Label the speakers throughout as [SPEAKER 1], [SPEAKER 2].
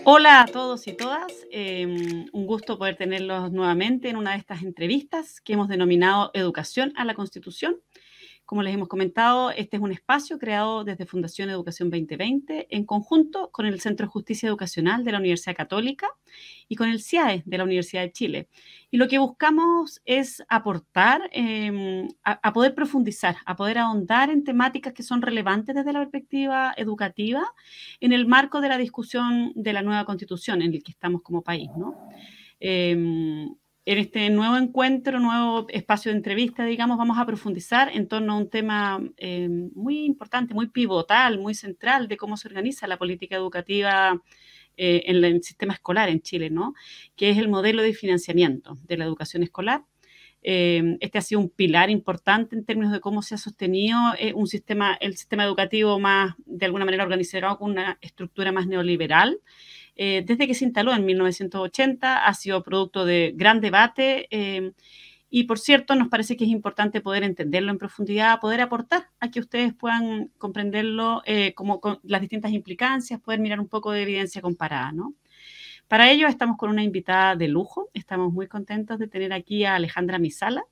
[SPEAKER 1] Hola a todos y todas, un gusto poder tenerlos nuevamente en una de estas entrevistas que hemos denominado Educación a la Constitución. Como les hemos comentado, este es un espacio creado desde Fundación Educación 2020 en conjunto con el Centro de Justicia Educacional de la Universidad Católica y con el CIAE de la Universidad de Chile. Y lo que buscamos es aportar a poder profundizar, a poder ahondar en temáticas que son relevantes desde la perspectiva educativa en el marco de la discusión de la nueva Constitución en el que estamos como país, ¿no? En este nuevo encuentro, nuevo espacio de entrevista, digamos, vamos a profundizar en torno a un tema muy importante, muy pivotal, muy central de cómo se organiza la política educativa en el sistema escolar en Chile, ¿no? Que es el modelo de financiamiento de la educación escolar. Este ha sido un pilar importante en términos de cómo se ha sostenido el sistema educativo más, de alguna manera, organizado con una estructura más neoliberal. Desde que se instaló en 1980, ha sido producto de gran debate y, por cierto, nos parece que es importante poder entenderlo en profundidad, poder aportar a que ustedes puedan comprenderlo como con las distintas implicancias, poder mirar un poco de evidencia comparada, ¿no? Para ello estamos con una invitada de lujo, estamos muy contentos de tener aquí a Alejandra Misala.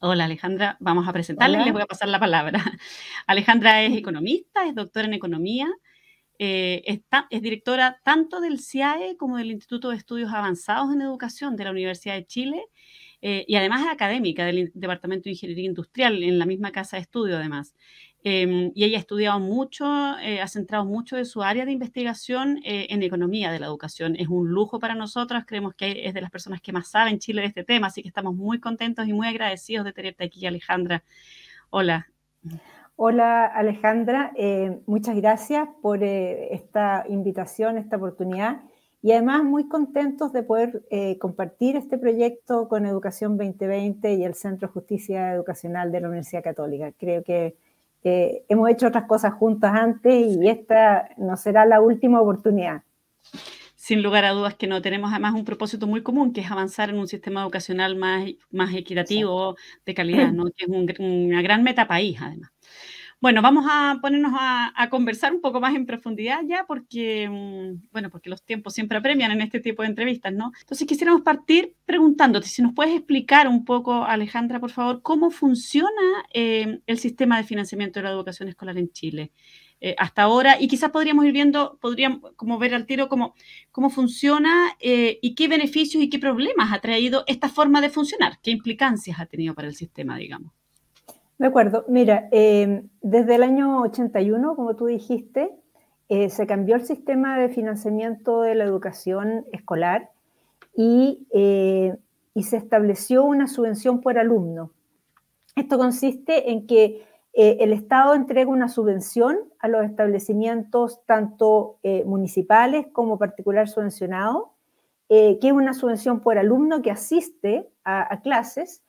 [SPEAKER 1] Hola Alejandra, vamos a presentarla y les voy
[SPEAKER 2] Hola.
[SPEAKER 1] a pasar la palabra. Alejandra es economista, es doctora en economía, es directora tanto del CIAE como del Instituto de Estudios Avanzados en Educación de la Universidad de Chile y además es académica del Departamento de Ingeniería Industrial en la misma casa de estudio además. Y ella ha estudiado mucho, ha centrado mucho de su área de investigación en economía de la educación. Es un lujo para nosotros, creemos que es de las personas que más saben en Chile de este tema, así que estamos muy contentos y muy agradecidos de tenerte aquí, Alejandra. Hola.
[SPEAKER 2] Hola Alejandra, muchas gracias por esta invitación, esta oportunidad y además muy contentos de poder compartir este proyecto con Educación 2020 y el Centro de Justicia Educacional de la Universidad Católica. Creo que hemos hecho otras cosas juntas antes y esta no será la última oportunidad.
[SPEAKER 1] Sin lugar a dudas que no, tenemos además un propósito muy común, que es avanzar en un sistema educacional más equitativo, de calidad, ¿no? Que es una gran meta país, además. Bueno, vamos a ponernos a conversar un poco más en profundidad ya, porque, bueno, porque los tiempos siempre apremian en este tipo de entrevistas, ¿no? Entonces quisiéramos partir preguntándote si nos puedes explicar un poco, Alejandra, por favor, cómo funciona el sistema de financiamiento de la educación escolar en Chile hasta ahora, y quizás podríamos ir viendo, podríamos como ver al tiro cómo funciona y qué beneficios y qué problemas ha traído esta forma de funcionar, qué implicancias ha tenido para el sistema, digamos.
[SPEAKER 2] De acuerdo, mira, desde el año 81, como tú dijiste, se cambió el sistema de financiamiento de la educación escolar y se estableció una subvención por alumno. Esto consiste en que el Estado entrega una subvención a los establecimientos tanto municipales como particular subvencionado, que es una subvención por alumno que asiste a clases,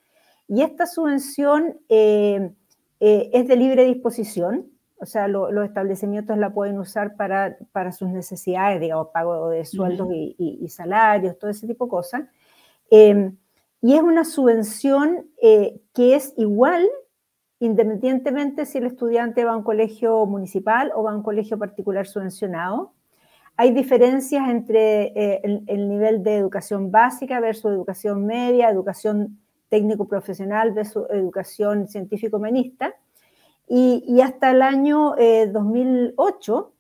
[SPEAKER 2] y esta subvención es de libre disposición, o sea, los establecimientos la pueden usar para sus necesidades, digamos, pago de sueldos y salarios, todo ese tipo de cosas. Y es una subvención que es igual independientemente si el estudiante va a un colegio municipal o va a un colegio particular subvencionado. Hay diferencias entre el nivel de educación básica versus educación media, educación técnico-profesional versus educación científico-humanista. Y hasta el año 2008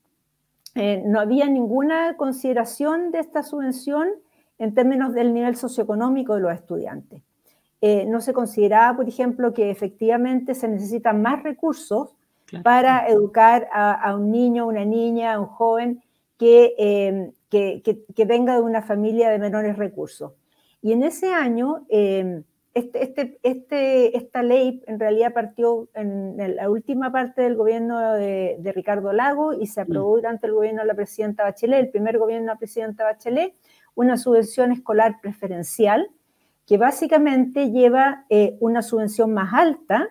[SPEAKER 2] no había ninguna consideración de esta subvención en términos del nivel socioeconómico de los estudiantes. No se consideraba, por ejemplo, que efectivamente se necesitan más recursos para educar a un niño, una niña, a un joven que venga de una familia de menores recursos. Y en ese año, esta ley en realidad partió en la última parte del gobierno de Ricardo Lagos y se aprobó durante el gobierno de la presidenta Bachelet, el primer gobierno de la presidenta Bachelet, una subvención escolar preferencial que básicamente lleva una subvención más alta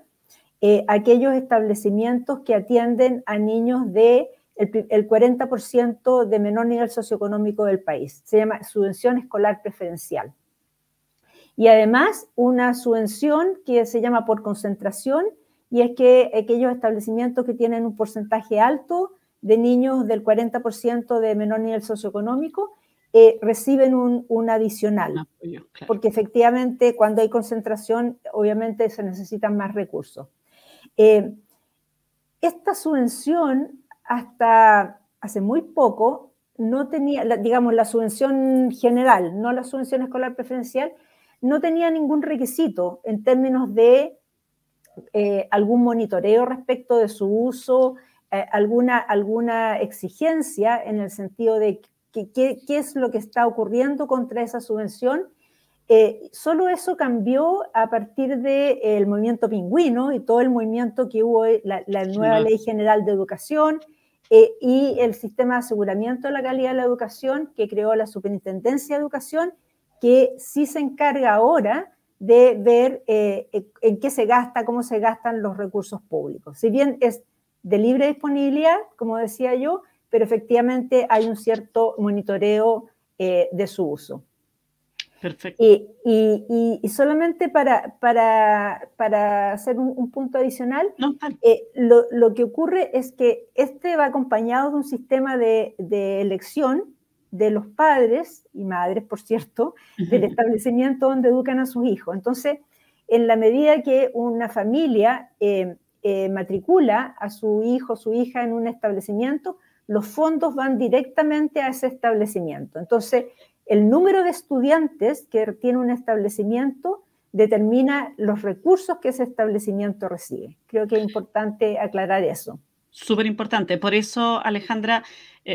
[SPEAKER 2] a aquellos establecimientos que atienden a niños del 40% de menor nivel socioeconómico del país. Se llama subvención escolar preferencial. Y además una subvención que se llama por concentración, y es que aquellos establecimientos que tienen un porcentaje alto de niños del 40% de menor nivel socioeconómico reciben un adicional.
[SPEAKER 1] Un apoyo, claro.
[SPEAKER 2] Porque efectivamente cuando hay concentración, obviamente se necesitan más recursos. Esta subvención hasta hace muy poco no tenía, digamos, la subvención general, no la subvención escolar preferencial, no tenía ningún requisito en términos de algún monitoreo respecto de su uso, alguna exigencia en el sentido de qué es lo que está ocurriendo contra esa subvención. Solo eso cambió a partir del movimiento pingüino y todo el movimiento que hubo, la nueva Ley General de Educación y el sistema de aseguramiento de la calidad de la educación que creó la Superintendencia de Educación, que sí se encarga ahora de ver en qué se gasta, cómo se gastan los recursos públicos. Si bien es de libre disponibilidad, como decía yo, pero efectivamente hay un cierto monitoreo de su uso.
[SPEAKER 1] Perfecto.
[SPEAKER 2] Y solamente para hacer un punto adicional, lo que ocurre es que este va acompañado de un sistema de elección de los padres y madres, por cierto, del establecimiento donde educan a sus hijos. Entonces, en la medida que una familia matricula a su hijo o su hija en un establecimiento, los fondos van directamente a ese establecimiento. Entonces, el número de estudiantes que tiene un establecimiento determina los recursos que ese establecimiento recibe. Creo que es importante aclarar eso.
[SPEAKER 1] Súper importante. Por eso, Alejandra,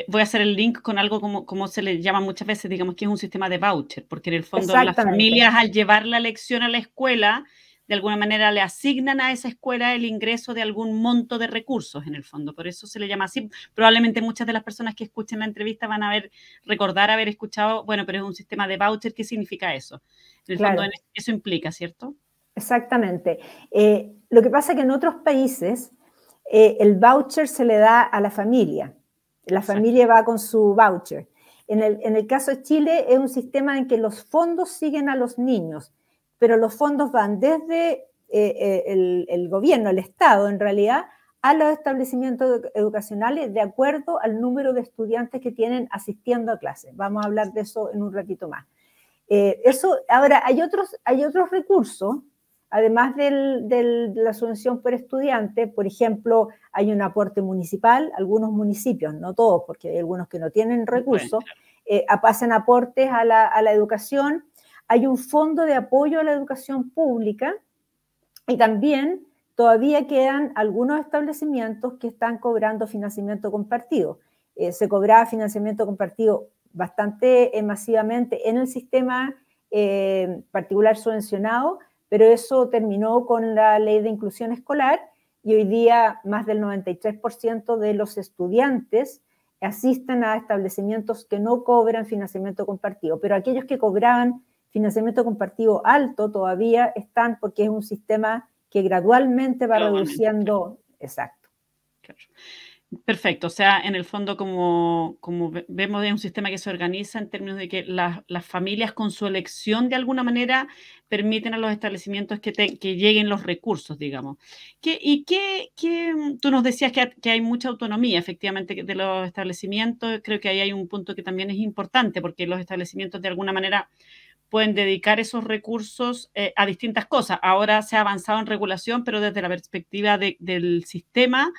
[SPEAKER 1] voy a hacer el link con algo como se le llama muchas veces, digamos que es un sistema de voucher, porque en el fondo las familias al llevar la lección a la escuela, de alguna manera le asignan a esa escuela el ingreso de algún monto de recursos en el fondo. Por eso se le llama así. Probablemente muchas de las personas que escuchen la entrevista van a recordar haber escuchado, bueno, pero es un sistema de voucher. ¿Qué significa eso? En el fondo eso implica, ¿cierto?
[SPEAKER 2] Exactamente. Lo que pasa es que en otros países el voucher se le da a la familia. La familia va con su voucher. En el caso de Chile es un sistema en que los fondos siguen a los niños, pero los fondos van desde el gobierno, el Estado en realidad, a los establecimientos educacionales de acuerdo al número de estudiantes que tienen asistiendo a clases. Vamos a hablar de eso en un ratito más. Ahora, hay otros recursos, además de la subvención por estudiante. Por ejemplo, hay un aporte municipal, algunos municipios, no todos, porque hay algunos que no tienen recursos, hacen aportes a la educación. Hay un fondo de apoyo a la educación pública y también todavía quedan algunos establecimientos que están cobrando financiamiento compartido. Se cobraba financiamiento compartido bastante masivamente en el sistema particular subvencionado, pero eso terminó con la ley de inclusión escolar y hoy día más del 93% de los estudiantes asisten a establecimientos que no cobran financiamiento compartido, pero aquellos que cobraban financiamiento compartido alto todavía están, porque es un sistema que gradualmente va reduciendo. Exacto.
[SPEAKER 1] Claro. Perfecto, o sea, en el fondo como vemos es un sistema que se organiza en términos de que las familias con su elección de alguna manera permiten a los establecimientos que lleguen los recursos, digamos. Tú nos decías que hay mucha autonomía efectivamente de los establecimientos. Creo que ahí hay un punto que también es importante porque los establecimientos de alguna manera pueden dedicar esos recursos a distintas cosas. Ahora se ha avanzado en regulación, pero desde la perspectiva del sistema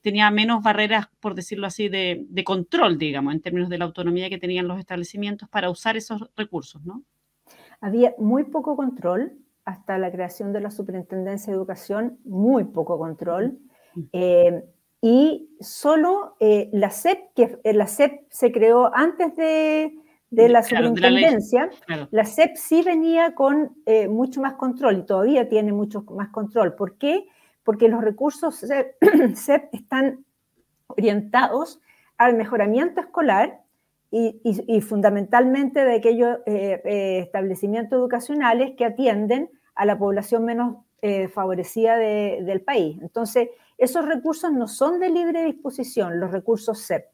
[SPEAKER 1] tenía menos barreras, por decirlo así, de control, digamos, en términos de la autonomía que tenían los establecimientos para usar esos recursos, ¿no?
[SPEAKER 2] Había muy poco control hasta la creación de la Superintendencia de Educación, muy poco control. Y solo la SEP, la SEP se creó antes de la superintendencia, la SEP sí venía con mucho más control y todavía tiene mucho más control. ¿Por qué? Porque los recursos SEP están orientados al mejoramiento escolar y fundamentalmente de aquellos establecimientos educacionales que atienden a la población menos favorecida del país. Entonces, esos recursos no son de libre disposición, los recursos SEP.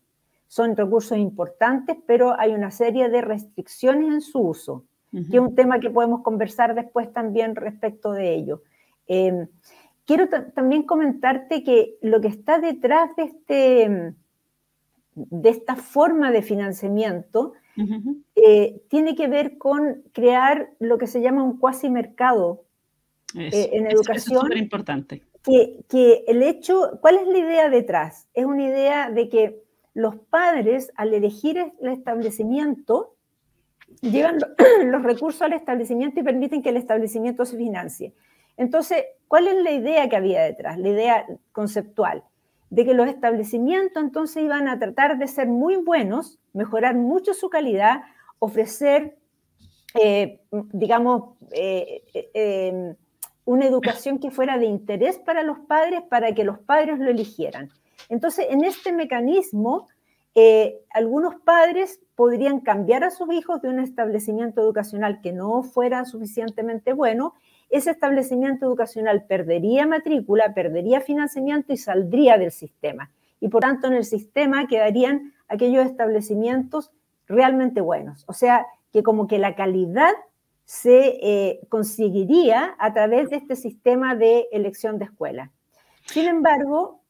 [SPEAKER 2] Son recursos importantes, pero hay una serie de restricciones en su uso, que es un tema que podemos conversar después también respecto de ello. Quiero también comentarte que lo que está detrás de de esta forma de financiamiento tiene que ver con crear lo que se llama un cuasi mercado en educación.
[SPEAKER 1] Eso es súper importante.
[SPEAKER 2] Que el hecho, ¿cuál es la idea detrás? Es una idea de que los padres, al elegir el establecimiento, llevan los recursos al establecimiento y permiten que el establecimiento se financie. Entonces, ¿cuál es la idea que había detrás? La idea conceptual, de que los establecimientos entonces iban a tratar de ser muy buenos, mejorar mucho su calidad, ofrecer, digamos, una educación que fuera de interés para los padres, para que los padres lo eligieran. Entonces, en este mecanismo, algunos padres podrían cambiar a sus hijos de un establecimiento educacional que no fuera suficientemente bueno. Ese establecimiento educacional perdería matrícula, perdería financiamiento y saldría del sistema. Y por tanto, en el sistema quedarían aquellos establecimientos realmente buenos. O sea, que como que la calidad se conseguiría a través de este sistema de elección de escuela. Sin embargo,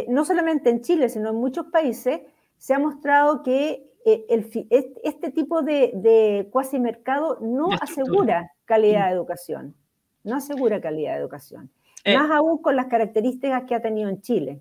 [SPEAKER 2] no solamente en Chile, sino en muchos países, se ha mostrado que este tipo de cuasi mercado no asegura calidad de educación. No asegura calidad de educación. Más aún con las características que ha tenido en Chile.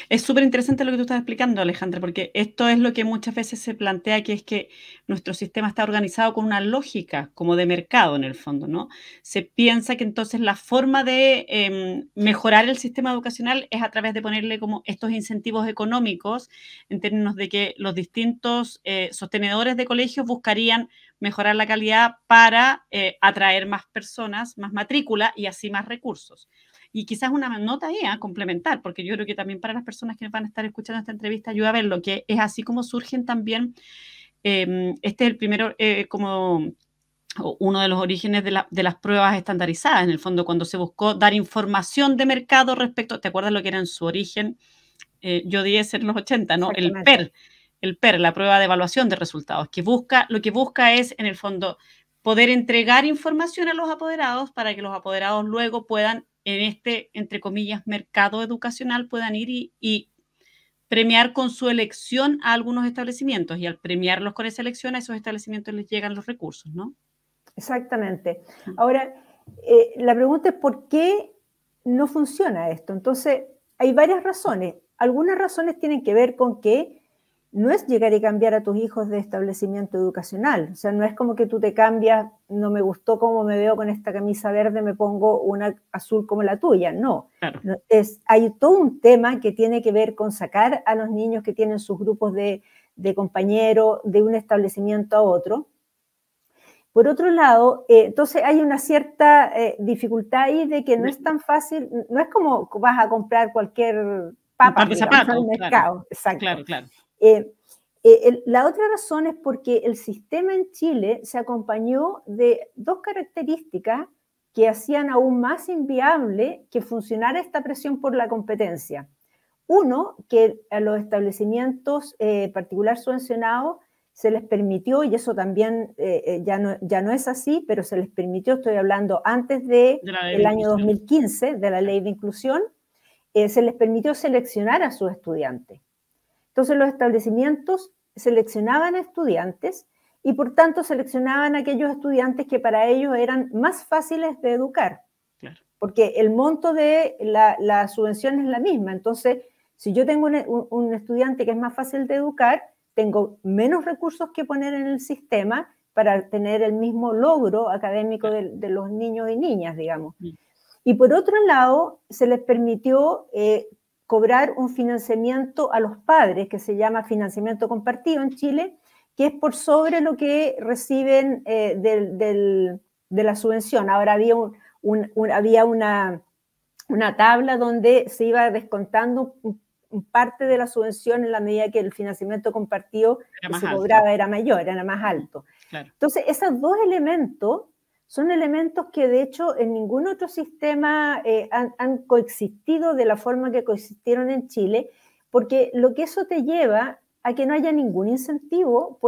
[SPEAKER 1] Es súper interesante lo que tú estás explicando, Alejandra, porque esto es lo que muchas veces se plantea, que es que nuestro sistema está organizado con una lógica como de mercado en el fondo, ¿no? Se piensa que entonces la forma de mejorar el sistema educacional es a través de ponerle como estos incentivos económicos en términos de que los distintos sostenedores de colegios buscarían mejorar la calidad para atraer más personas, más matrícula y así más recursos. Y quizás una nota ahí a complementar, porque yo creo que también para las personas que van a estar escuchando esta entrevista ayuda a ver lo que es así como surgen también, este es el primero, como uno de los orígenes de las pruebas estandarizadas, en el fondo, cuando se buscó dar información de mercado respecto, ¿te acuerdas lo que era en su origen? Yo dije en los 80, ¿no? El PER, la prueba de evaluación de resultados, lo que busca es, en el fondo, poder entregar información a los apoderados para que los apoderados luego puedan, en este, entre comillas, mercado educacional, puedan ir y premiar con su elección a algunos establecimientos, y al premiarlos con esa elección a esos establecimientos les llegan los recursos, ¿no?
[SPEAKER 2] Exactamente. Ahora, la pregunta es ¿por qué no funciona esto? Entonces, hay varias razones. Algunas razones tienen que ver con que no es llegar y cambiar a tus hijos de establecimiento educacional. O sea, no es como que tú te cambias, no me gustó cómo me veo con esta camisa verde, me pongo una azul como la tuya. No.
[SPEAKER 1] Claro.
[SPEAKER 2] Hay todo un tema que tiene que ver con sacar a los niños que tienen sus grupos de compañeros de un establecimiento a otro. Por otro lado, entonces hay una cierta dificultad ahí de que no es tan fácil, no es como vas a comprar cualquier papa
[SPEAKER 1] de zapatos,
[SPEAKER 2] al mercado.
[SPEAKER 1] Claro.
[SPEAKER 2] Exacto.
[SPEAKER 1] Claro.
[SPEAKER 2] La otra razón es porque el sistema en Chile se acompañó de dos características que hacían aún más inviable que funcionara esta presión por la competencia. Uno, que a los establecimientos particular subvencionados se les permitió, y eso también ya no es así, pero se les permitió, estoy hablando antes del año 2015, de la ley de inclusión, se les permitió seleccionar a sus estudiantes. Entonces los establecimientos seleccionaban estudiantes y por tanto seleccionaban a aquellos estudiantes que para ellos eran más fáciles de educar. Claro. Porque el monto de la subvención es la misma. Entonces, si yo tengo un estudiante que es más fácil de educar, tengo menos recursos que poner en el sistema para tener el mismo logro académico de los niños y niñas, digamos. Y por otro lado, se les permitió cobrar un financiamiento a los padres, que se llama financiamiento compartido en Chile, que es por sobre lo que reciben de la subvención. Ahora había había una tabla donde se iba descontando parte de la subvención en la medida que el financiamiento compartido que se cobraba era mayor, era más alto. Claro. Entonces, esos dos elementos son elementos que de hecho en ningún otro sistema han coexistido de la forma que coexistieron en Chile, porque lo que eso te lleva a que no haya ningún incentivo,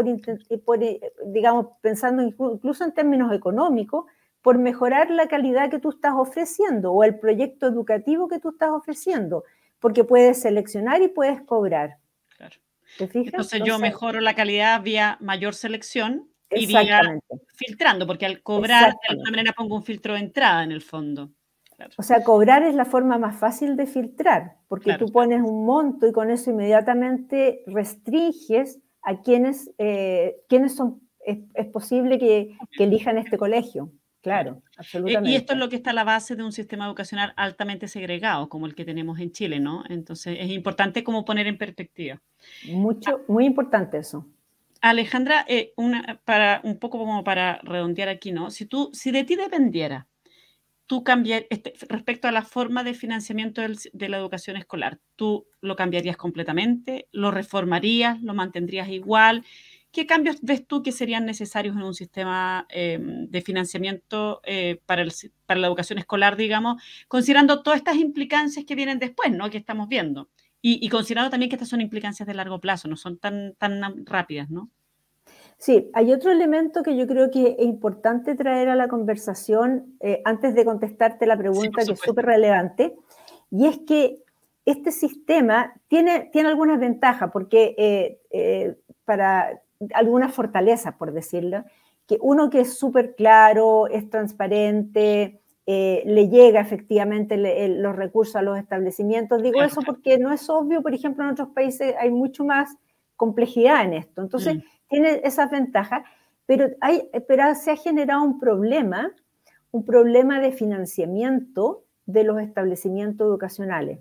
[SPEAKER 2] digamos, pensando incluso en términos económicos, por mejorar la calidad que tú estás ofreciendo o el proyecto educativo que tú estás ofreciendo, porque puedes seleccionar y puedes cobrar. ¿Te fijas?
[SPEAKER 1] Entonces yo mejoro la calidad vía mayor selección y vía
[SPEAKER 2] exactamente,
[SPEAKER 1] filtrando, porque al cobrar de alguna
[SPEAKER 2] exactamente.
[SPEAKER 1] manera pongo un filtro de entrada en el fondo. Claro,
[SPEAKER 2] O sea, cobrar es la forma más fácil de filtrar, porque
[SPEAKER 1] claro,
[SPEAKER 2] tú pones un monto y con eso inmediatamente restringes a quienes son, es posible que elijan este colegio.
[SPEAKER 1] claro.
[SPEAKER 2] Claro,
[SPEAKER 1] Y esto es
[SPEAKER 2] absolutamente.
[SPEAKER 1] lo que está a la base de un sistema educacional altamente segregado, como el que tenemos en Chile, ¿no? Entonces es importante como poner en perspectiva.
[SPEAKER 2] Mucho, muy importante eso.
[SPEAKER 1] Alejandra, para un poco como para redondear aquí, ¿no? Si de ti dependiera, tú cambiar, respecto a la forma de financiamiento de la educación escolar, ¿tú lo cambiarías completamente? ¿Lo reformarías? ¿Lo mantendrías igual? ¿Qué cambios ves tú que serían necesarios en un sistema de financiamiento para la educación escolar, digamos, considerando todas estas implicancias que vienen después, ¿no? Que estamos viendo. Y considerando también que estas son implicancias de largo plazo, no son tan rápidas, ¿no?
[SPEAKER 2] Sí, hay otro elemento que yo creo que es importante traer a la conversación antes de contestarte la
[SPEAKER 1] Sí, por
[SPEAKER 2] pregunta, que es súper
[SPEAKER 1] supuesto.
[SPEAKER 2] relevante, y es que este sistema tiene algunas ventajas, porque para algunas fortalezas, por decirlo, que uno que es súper claro, es transparente, le llega efectivamente los recursos a los establecimientos. Digo
[SPEAKER 1] Claro,
[SPEAKER 2] eso
[SPEAKER 1] claro.
[SPEAKER 2] porque no es obvio, por ejemplo, en otros países hay mucho más complejidad en esto. Entonces, tiene esas ventajas, pero se ha generado un problema de financiamiento de los establecimientos educacionales,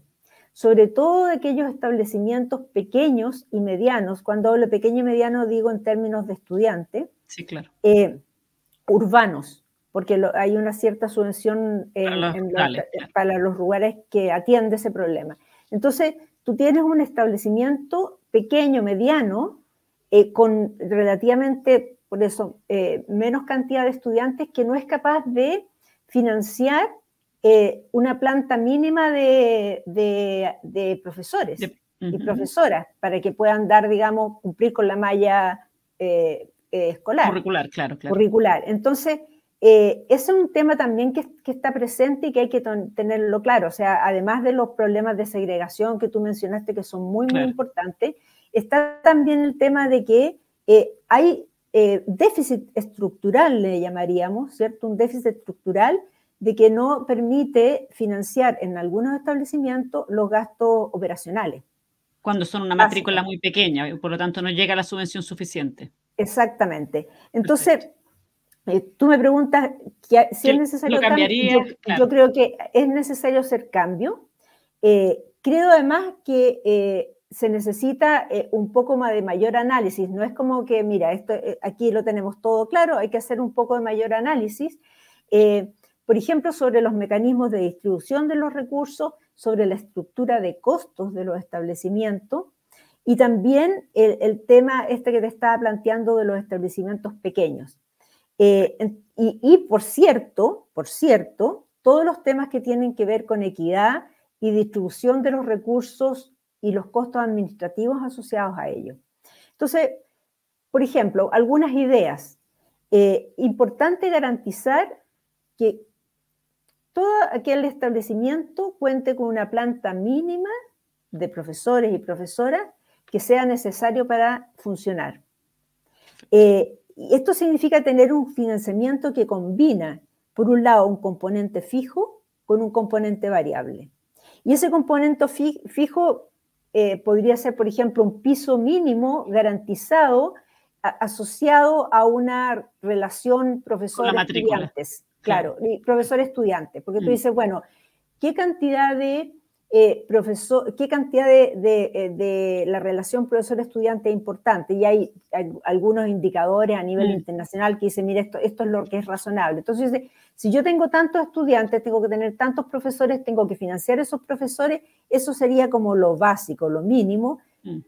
[SPEAKER 2] sobre todo de aquellos establecimientos pequeños y medianos. Cuando hablo de pequeño y mediano digo en términos de estudiantes,
[SPEAKER 1] Sí, claro.
[SPEAKER 2] urbanos, porque hay una cierta subvención
[SPEAKER 1] Para los rurales, claro.
[SPEAKER 2] para los lugares que atiende ese problema. Entonces, tú tienes un establecimiento pequeño, mediano, con relativamente, por eso, menos cantidad de estudiantes, que no es capaz de financiar una planta mínima de profesores y profesoras para que puedan dar, digamos, cumplir con la malla escolar,
[SPEAKER 1] Curricular, claro, claro.
[SPEAKER 2] curricular. Entonces, ese es un tema también que está presente y que hay que tenerlo claro. O sea, además de los problemas de segregación que tú mencionaste, que son muy, muy
[SPEAKER 1] Claro.
[SPEAKER 2] importantes, está también el tema de que hay déficit estructural, le llamaríamos, ¿cierto? Un déficit estructural de que no permite financiar en algunos establecimientos los gastos operacionales.
[SPEAKER 1] Cuando son una matrícula muy pequeña, y por lo tanto no llega la subvención suficiente.
[SPEAKER 2] Exactamente. Entonces,
[SPEAKER 1] Perfecto.
[SPEAKER 2] tú me preguntas si es
[SPEAKER 1] ¿Que lo
[SPEAKER 2] necesario cambio.
[SPEAKER 1] cambiarías?
[SPEAKER 2] Yo
[SPEAKER 1] Claro.
[SPEAKER 2] creo que es necesario hacer cambio. Creo además que se necesita un poco más de mayor análisis. No es como que, mira, esto, aquí lo tenemos todo claro, hay que hacer un poco de mayor análisis. Por ejemplo, sobre los mecanismos de distribución de los recursos, sobre la estructura de costos de los establecimientos y también el tema este que te estaba planteando de los establecimientos pequeños. Por cierto, todos los temas que tienen que ver con equidad y distribución de los recursos y los costos administrativos asociados a ello. Entonces, por ejemplo, algunas ideas. Importante garantizar que todo aquel establecimiento cuente con una planta mínima de profesores y profesoras que sea necesario para funcionar. Esto significa tener un financiamiento que combina, por un lado, un componente fijo con un componente variable. Y ese componente fijo podría ser, por ejemplo, un piso mínimo garantizado asociado a una relación profesor-estudiantes. Claro, profesor-estudiante, porque tú dices, bueno, ¿qué cantidad de de la relación profesor-estudiante es importante? Y hay algunos indicadores a nivel internacional que dicen, mira, esto es lo que es razonable. Entonces, si yo tengo tantos estudiantes, tengo que tener tantos profesores, tengo que financiar esos profesores, eso sería como lo básico, lo mínimo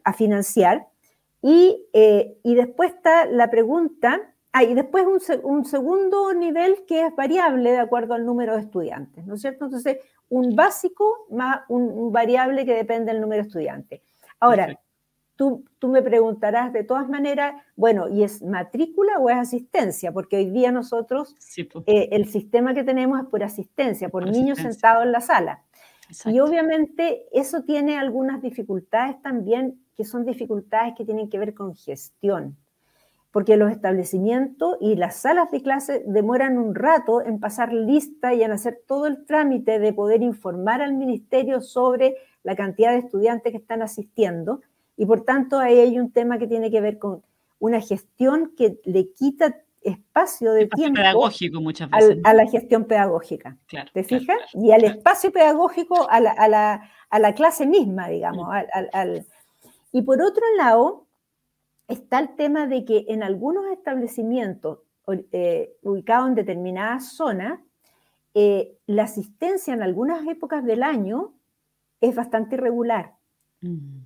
[SPEAKER 2] a financiar. Y después está la pregunta, y después un segundo nivel que es variable de acuerdo al número de estudiantes, ¿no es cierto? Entonces, un básico más un variable que depende del número de estudiantes. Ahora, tú me preguntarás de todas maneras, bueno, ¿y es matrícula o es asistencia? Porque hoy día nosotros, el sistema que tenemos es por asistencia, por niños sentados en la sala. Exacto. Y obviamente eso tiene algunas dificultades también que son dificultades que tienen que ver con gestión, porque los establecimientos y las salas de clase demoran un rato en pasar lista y en hacer todo el trámite de poder informar al ministerio sobre la cantidad de estudiantes que están asistiendo, y por tanto ahí hay un tema que tiene que ver con una gestión que le quita espacio de tiempo
[SPEAKER 1] pedagógico muchas veces,
[SPEAKER 2] a la gestión pedagógica.
[SPEAKER 1] Claro,
[SPEAKER 2] ¿Te fijas?
[SPEAKER 1] Claro,
[SPEAKER 2] y al espacio pedagógico a la clase misma, digamos. Y por otro lado, está el tema de que en algunos establecimientos ubicados en determinadas zonas, la asistencia en algunas épocas del año es bastante irregular.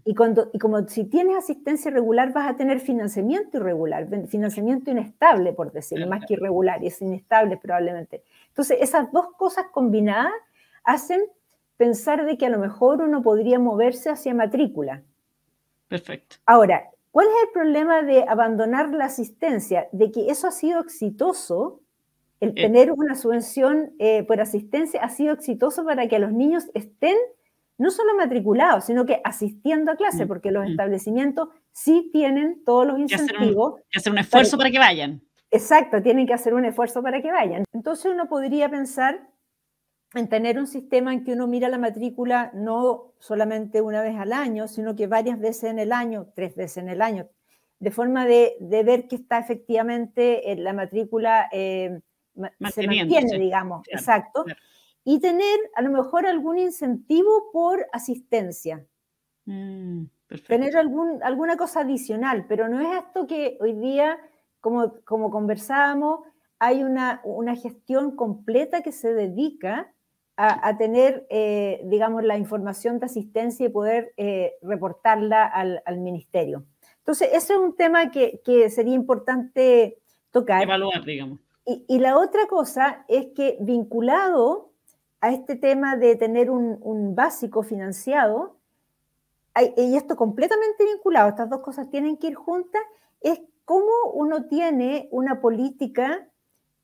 [SPEAKER 2] Y como si tienes asistencia irregular, vas a tener financiamiento irregular, financiamiento inestable, por decirlo, más que irregular, y es inestable probablemente. Entonces, esas dos cosas combinadas hacen pensar de que a lo mejor uno podría moverse hacia matrícula.
[SPEAKER 1] Perfecto.
[SPEAKER 2] Ahora, ¿cuál es el problema de abandonar la asistencia? De que eso ha sido exitoso, el tener una subvención por asistencia ha sido exitoso para que los niños estén no solo matriculados, sino que asistiendo a clase, porque los establecimientos sí tienen todos los incentivos.
[SPEAKER 1] Que hacer un esfuerzo para que vayan.
[SPEAKER 2] Exacto, tienen que hacer un esfuerzo para que vayan. Entonces uno podría pensar en tener un sistema en que uno mira la matrícula no solamente una vez al año, sino que varias veces en el año, 3 veces en el año, de forma de ver que está efectivamente la matrícula se mantiene, digamos, claro, exacto. Claro. Y tener a lo mejor algún incentivo por asistencia. Tener alguna cosa adicional, pero no es esto que hoy día, como conversábamos, hay una gestión completa que se dedica a tener, digamos, la información de asistencia y poder reportarla al ministerio. Entonces, ese es un tema que sería importante tocar.
[SPEAKER 1] Evaluar, digamos.
[SPEAKER 2] Y la otra cosa es que vinculado a este tema de tener un básico financiado, y esto completamente vinculado, estas dos cosas tienen que ir juntas, es cómo uno tiene una política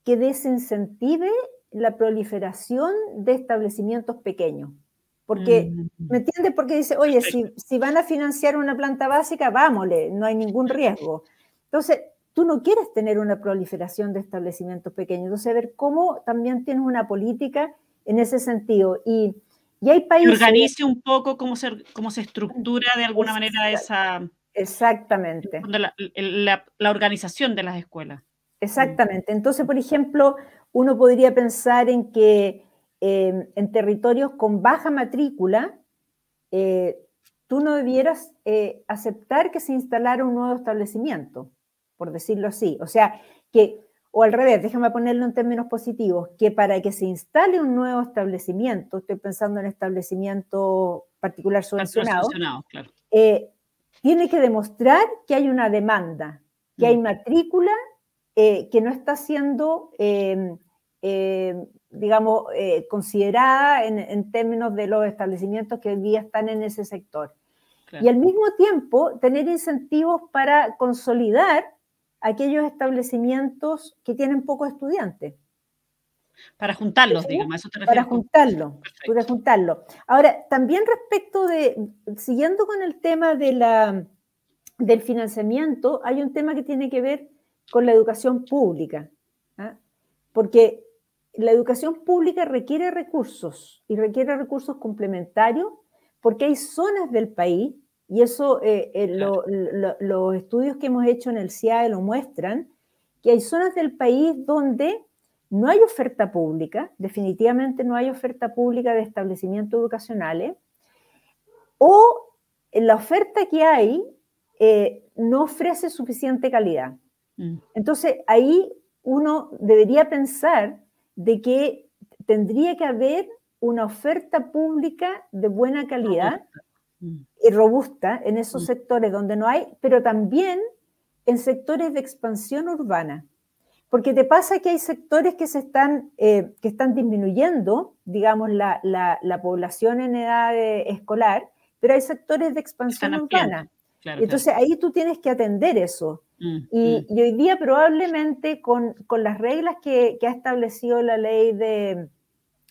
[SPEAKER 2] que desincentive la proliferación de establecimientos pequeños. Porque, ¿me entiendes? Porque dice, oye, si van a financiar una planta básica, vámonos, no hay ningún riesgo. Entonces, tú no quieres tener una proliferación de establecimientos pequeños. Entonces, a ver cómo también tienes una política en ese sentido. Y hay países...
[SPEAKER 1] Que organice un poco cómo se estructura de alguna manera esa...
[SPEAKER 2] Exactamente.
[SPEAKER 1] La organización de las escuelas.
[SPEAKER 2] Exactamente. Entonces, por ejemplo, uno podría pensar en que en territorios con baja matrícula, tú no debieras aceptar que se instalara un nuevo establecimiento, por decirlo así. O sea, o al revés, déjame ponerlo en términos positivos, que para que se instale un nuevo establecimiento, estoy pensando en establecimiento particular subvencionado,
[SPEAKER 1] claro.
[SPEAKER 2] Tiene que demostrar que hay una demanda, que hay matrícula que no está siendo, digamos, considerada en términos de los establecimientos que hoy día están en ese sector. Claro. Y al mismo tiempo, tener incentivos para consolidar aquellos establecimientos que tienen pocos estudiantes.
[SPEAKER 1] Para juntarlos, digamos, a eso te
[SPEAKER 2] refieres. Para juntarlo. Ahora, también respecto siguiendo con el tema del financiamiento, hay un tema que tiene que ver con la educación pública, ¿eh? Porque la educación pública requiere recursos y requiere recursos complementarios porque hay zonas del país, y eso claro. Los estudios que hemos hecho en el CIAE lo muestran, que hay zonas del país donde no hay oferta pública, definitivamente no hay oferta pública de establecimientos educacionales, o la oferta que hay no ofrece suficiente calidad. Entonces, ahí uno debería pensar de que tendría que haber una oferta pública de buena calidad y robusta en esos sectores donde no hay, pero también en sectores de expansión urbana. Porque te pasa que hay sectores que están disminuyendo, digamos, la población en edad escolar, pero hay sectores de expansión urbana. Claro, entonces, ahí tú tienes que atender eso. Y hoy día probablemente con las reglas que ha establecido la ley de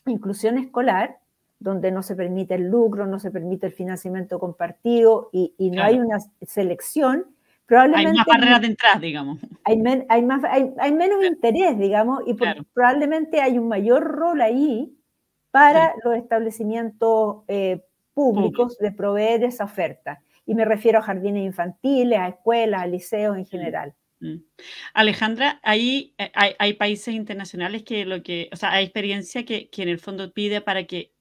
[SPEAKER 2] inclusión escolar, donde no se permite el lucro, no se permite el financiamiento compartido y no hay una selección, probablemente...
[SPEAKER 1] Hay más barreras de entrada, digamos.
[SPEAKER 2] Hay menos interés, digamos, y probablemente hay un mayor rol ahí para los establecimientos públicos de proveer esa oferta. Y me refiero a jardines infantiles, a escuelas, a liceos en general.
[SPEAKER 1] Alejandra, hay países internacionales o sea, hay experiencia que en el fondo pide para que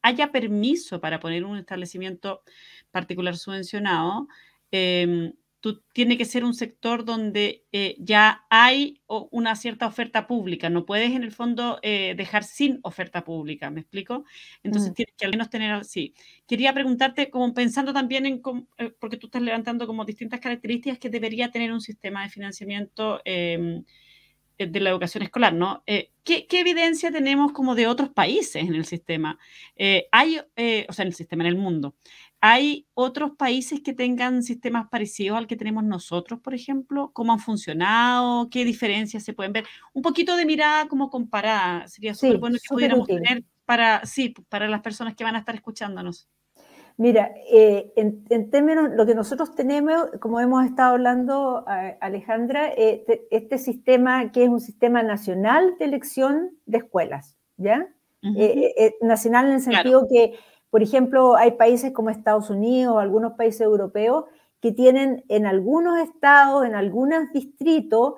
[SPEAKER 1] haya permiso para poner un establecimiento particular subvencionado, tiene que ser un sector donde ya hay una cierta oferta pública. No puedes en el fondo dejar sin oferta pública, ¿me explico? Entonces tienes que al menos tener así. Quería preguntarte, como pensando también en, porque tú estás levantando como distintas características que debería tener un sistema de financiamiento de la educación escolar, ¿no? ¿Qué evidencia tenemos como de otros países en el sistema? O sea, en el sistema, en el mundo. ¿Hay otros países que tengan sistemas parecidos al que tenemos nosotros, por ejemplo? ¿Cómo han funcionado? ¿Qué diferencias se pueden ver? Un poquito de mirada como comparada. Sería súper bueno que pudiéramos tener para las personas que van a estar escuchándonos.
[SPEAKER 2] Mira, en términos, lo que nosotros tenemos, como hemos estado hablando, Alejandra, este sistema que es un sistema nacional de elección de escuelas, ¿ya? Nacional en el sentido que, por ejemplo, hay países como Estados Unidos o algunos países europeos que tienen en algunos estados, en algunos distritos,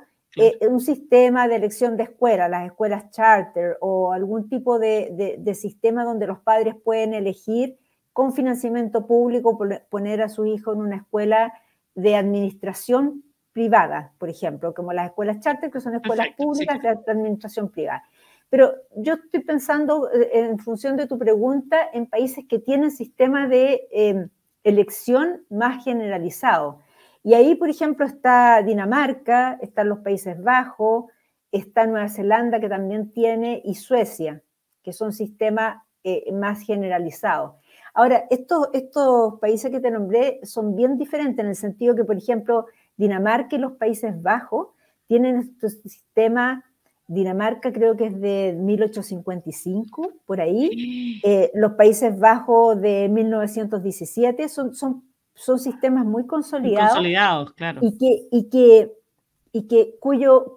[SPEAKER 2] un sistema de elección de escuelas, las escuelas charter o algún tipo de sistema donde los padres pueden elegir con financiamiento público poner a su hijo en una escuela de administración privada, por ejemplo, como las escuelas charter, que son escuelas públicas de administración privada. Pero yo estoy pensando, en función de tu pregunta, en países que tienen sistemas de elección más generalizado. Y ahí, por ejemplo, está Dinamarca, están los Países Bajos, está Nueva Zelanda, que también tiene, y Suecia, que son sistemas más generalizados. Ahora, estos países que te nombré son bien diferentes en el sentido que, por ejemplo, Dinamarca y los Países Bajos tienen este sistema. Dinamarca creo que es de 1855, por ahí. Los Países Bajos de 1917 son sistemas muy consolidados.
[SPEAKER 1] Muy consolidados, claro.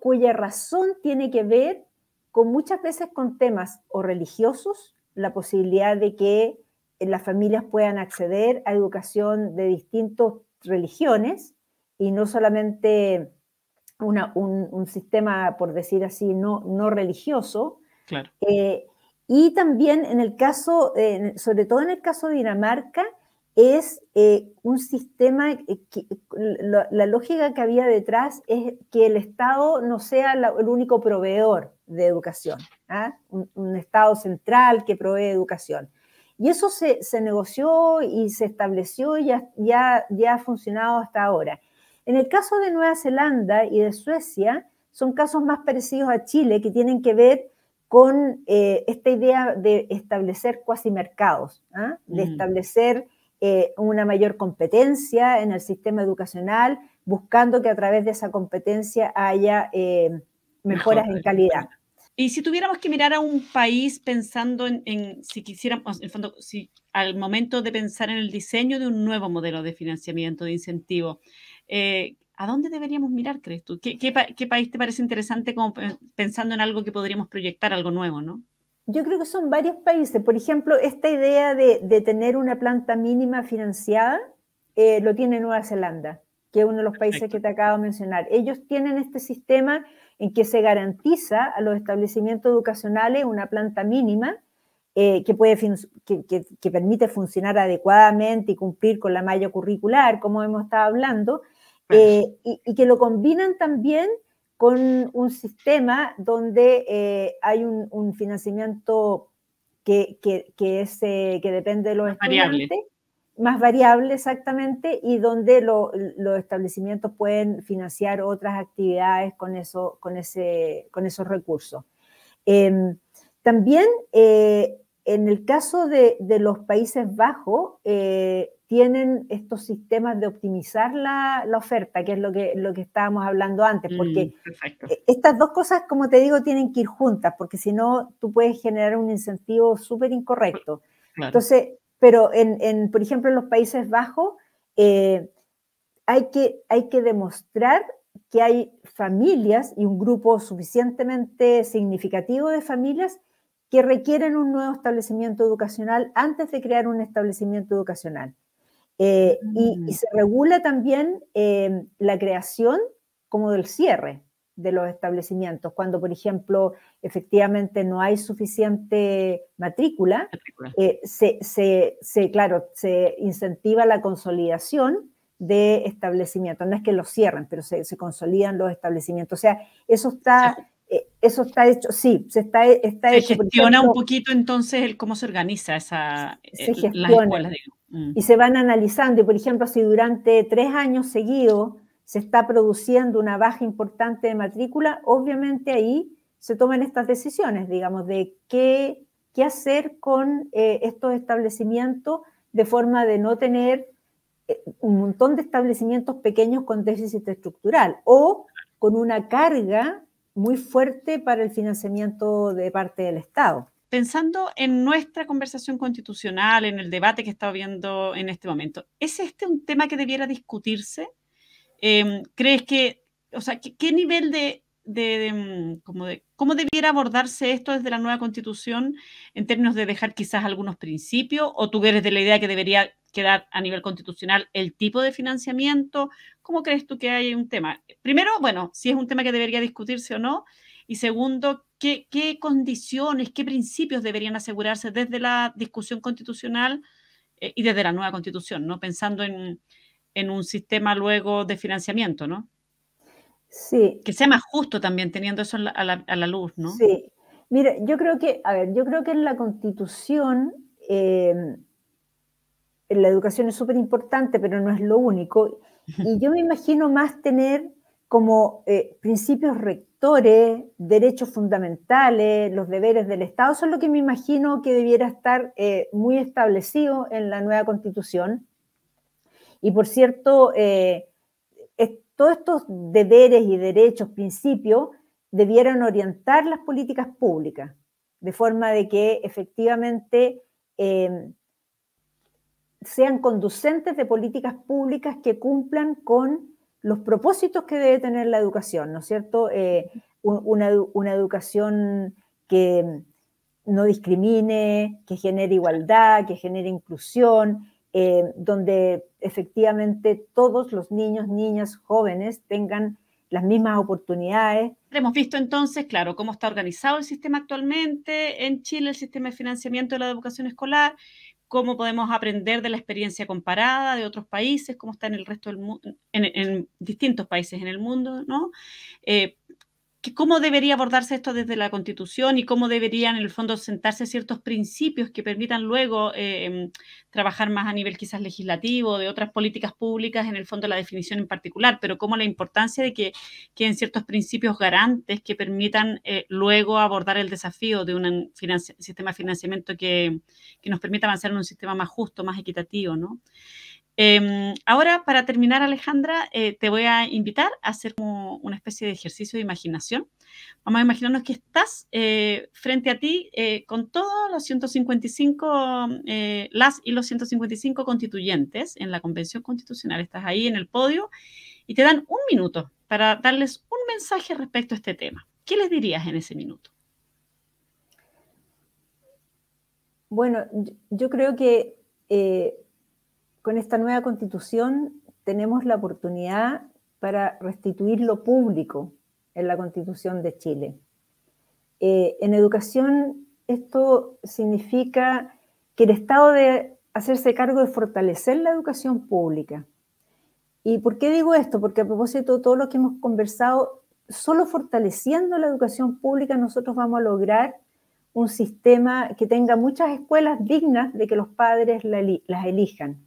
[SPEAKER 2] Cuya razón tiene que ver con muchas veces con temas o religiosos, la posibilidad de que las familias puedan acceder a educación de distintas religiones y no solamente un sistema, por decir así, no religioso.
[SPEAKER 1] Claro.
[SPEAKER 2] Y también en el caso, sobre todo en el caso de Dinamarca, es un sistema la lógica que había detrás es que el Estado no sea el único proveedor de educación, ¿ah? Un Estado central que provee educación. Y eso se negoció y se estableció y ya ha funcionado hasta ahora. En el caso de Nueva Zelanda y de Suecia, son casos más parecidos a Chile, que tienen que ver con esta idea de establecer cuasimercados, ¿ah? De establecer una mayor competencia en el sistema educacional, buscando que a través de esa competencia haya mejoras en calidad.
[SPEAKER 1] Y si tuviéramos que mirar a un país pensando en si quisiéramos, en el fondo, si al momento de pensar en el diseño de un nuevo modelo de financiamiento, de incentivo, ¿a dónde deberíamos mirar, crees tú? ¿Qué país te parece interesante como pensando en algo que podríamos proyectar, algo nuevo, no?
[SPEAKER 2] Yo creo que son varios países. Por ejemplo, esta idea de tener una planta mínima financiada lo tiene Nueva Zelanda, que es uno de los países que te acabo de mencionar. Ellos tienen este sistema en que se garantiza a los establecimientos educacionales una planta mínima que permite funcionar adecuadamente y cumplir con la malla curricular, como hemos estado hablando, y que lo combinan también con un sistema donde hay un financiamiento que depende de los estudiantes, más variable exactamente, y donde los establecimientos pueden financiar otras actividades con esos recursos. También en el caso de los Países Bajos, tienen estos sistemas de optimizar la oferta, que es lo que estábamos hablando antes, porque
[SPEAKER 1] Perfecto.
[SPEAKER 2] estas dos cosas, como te digo, tienen que ir juntas, porque si no, tú puedes generar un incentivo súper incorrecto.
[SPEAKER 1] Claro.
[SPEAKER 2] Entonces, pero por ejemplo, en los Países Bajos, hay que demostrar que hay familias y un grupo suficientemente significativo de familias que requieren un nuevo establecimiento educacional antes de crear un establecimiento educacional. Y se regula también la creación como del cierre de los establecimientos, cuando, por ejemplo, efectivamente no hay suficiente matrícula, claro, se incentiva la consolidación de establecimientos. No es que los cierren, pero se consolidan los establecimientos. O sea, eso está hecho, sí, está hecho.
[SPEAKER 1] Se gestiona un poquito entonces cómo se organiza las escuelas,
[SPEAKER 2] y se van analizando. Y por ejemplo, si durante 3 años seguidos se está produciendo una baja importante de matrícula, obviamente ahí se toman estas decisiones, digamos, de qué hacer con estos establecimientos de forma de no tener un montón de establecimientos pequeños con déficit estructural o con una carga muy fuerte para el financiamiento de parte del Estado.
[SPEAKER 1] Pensando en nuestra conversación constitucional, en el debate que está habiendo en este momento, ¿es este un tema que debiera discutirse? ¿Crees que, o sea, qué nivel cómo debiera abordarse esto desde la nueva Constitución en términos de dejar quizás algunos principios? ¿O tú eres de la idea que debería quedar a nivel constitucional el tipo de financiamiento? ¿Cómo crees tú que hay un tema? Primero, bueno, si es un tema que debería discutirse o no. Y segundo, ¿qué condiciones, qué principios deberían asegurarse desde la discusión constitucional y desde la nueva Constitución, ¿no? Pensando en un sistema luego de financiamiento, ¿no?
[SPEAKER 2] Sí.
[SPEAKER 1] Que sea más justo también, teniendo eso a la luz, ¿no?
[SPEAKER 2] Sí. Mira, yo creo que en la Constitución la educación es súper importante, pero no es lo único. Y yo me imagino más tener como principios rectores, derechos fundamentales, los deberes del Estado. Eso es lo que me imagino que debiera estar muy establecido en la nueva Constitución. Y por cierto, todos estos deberes y derechos, principios, debieran orientar las políticas públicas, de forma de que efectivamente sean conducentes de políticas públicas que cumplan con los propósitos que debe tener la educación, ¿no es cierto? Una educación que no discrimine, que genere igualdad, que genere inclusión, donde efectivamente todos los niños, niñas, jóvenes tengan las mismas oportunidades.
[SPEAKER 1] Hemos visto entonces, claro, cómo está organizado el sistema actualmente en Chile, el sistema de financiamiento de la educación escolar, cómo podemos aprender de la experiencia comparada de otros países, cómo está en el resto del mundo, en distintos países en el mundo, ¿no? ¿Cómo debería abordarse esto desde la Constitución y cómo deberían, en el fondo, sentarse ciertos principios que permitan luego trabajar más a nivel quizás legislativo, de otras políticas públicas, en el fondo la definición en particular, pero cómo la importancia de que queden ciertos principios garantes que permitan luego abordar el desafío de un sistema de financiamiento que nos permita avanzar en un sistema más justo, más equitativo, ¿no? Ahora, para terminar, Alejandra, te voy a invitar a hacer como una especie de ejercicio de imaginación. Vamos a imaginarnos que estás frente a ti con todos los 155, las y los 155 constituyentes en la Convención Constitucional. Estás ahí en el podio y te dan un minuto para darles un mensaje respecto a este tema. ¿Qué les dirías en ese minuto?
[SPEAKER 2] Bueno, yo creo que con esta nueva Constitución tenemos la oportunidad para restituir lo público en la Constitución de Chile. En educación esto significa que el Estado debe hacerse cargo de fortalecer la educación pública. ¿Y por qué digo esto? Porque a propósito de todo lo que hemos conversado, solo fortaleciendo la educación pública nosotros vamos a lograr un sistema que tenga muchas escuelas dignas de que los padres las elijan.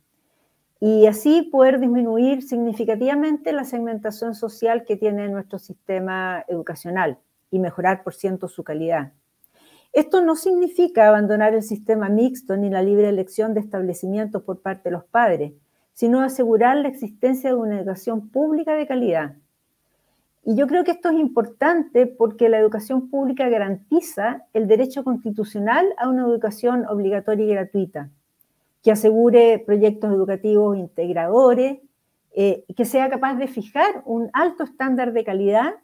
[SPEAKER 2] Y así poder disminuir significativamente la segmentación social que tiene nuestro sistema educacional y mejorar, por ciento, su calidad. Esto no significa abandonar el sistema mixto ni la libre elección de establecimientos por parte de los padres, sino asegurar la existencia de una educación pública de calidad. Y yo creo que esto es importante porque la educación pública garantiza el derecho constitucional a una educación obligatoria y gratuita, que asegure proyectos educativos integradores, que sea capaz de fijar un alto estándar de calidad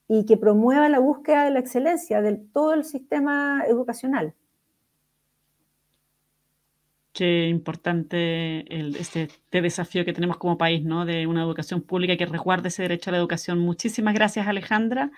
[SPEAKER 2] y que promueva la búsqueda de la excelencia de todo el sistema educacional.
[SPEAKER 1] Qué importante este desafío que tenemos como país, ¿no? De una educación pública que resguarde ese derecho a la educación. Muchísimas gracias, Alejandra.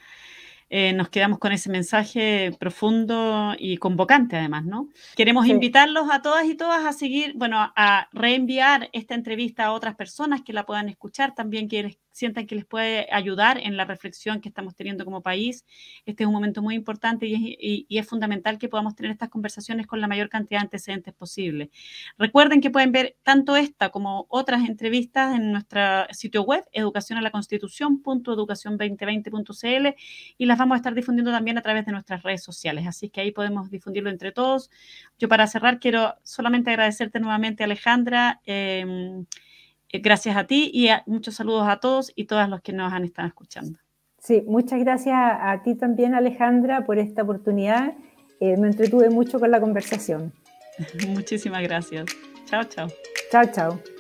[SPEAKER 1] Nos quedamos con ese mensaje profundo y convocante además, ¿no? Queremos invitarlos a todas y todas a seguir, bueno, a reenviar esta entrevista a otras personas que la puedan escuchar, también que sientan que les puede ayudar en la reflexión que estamos teniendo como país. Este es un momento muy importante y es fundamental que podamos tener estas conversaciones con la mayor cantidad de antecedentes posible. Recuerden que pueden ver tanto esta como otras entrevistas en nuestro sitio web, educacionalaconstitución.educacion2020.cl, y las vamos a estar difundiendo también a través de nuestras redes sociales, así que ahí podemos difundirlo entre todos. Yo, para cerrar, quiero solamente agradecerte nuevamente, Alejandra, gracias a ti y muchos saludos a todos y todas los que nos han estado escuchando.
[SPEAKER 2] Sí, muchas gracias a ti también, Alejandra, por esta oportunidad. Me entretuve mucho con la conversación.
[SPEAKER 1] Muchísimas gracias. Chao, chao.
[SPEAKER 2] Chao, chao.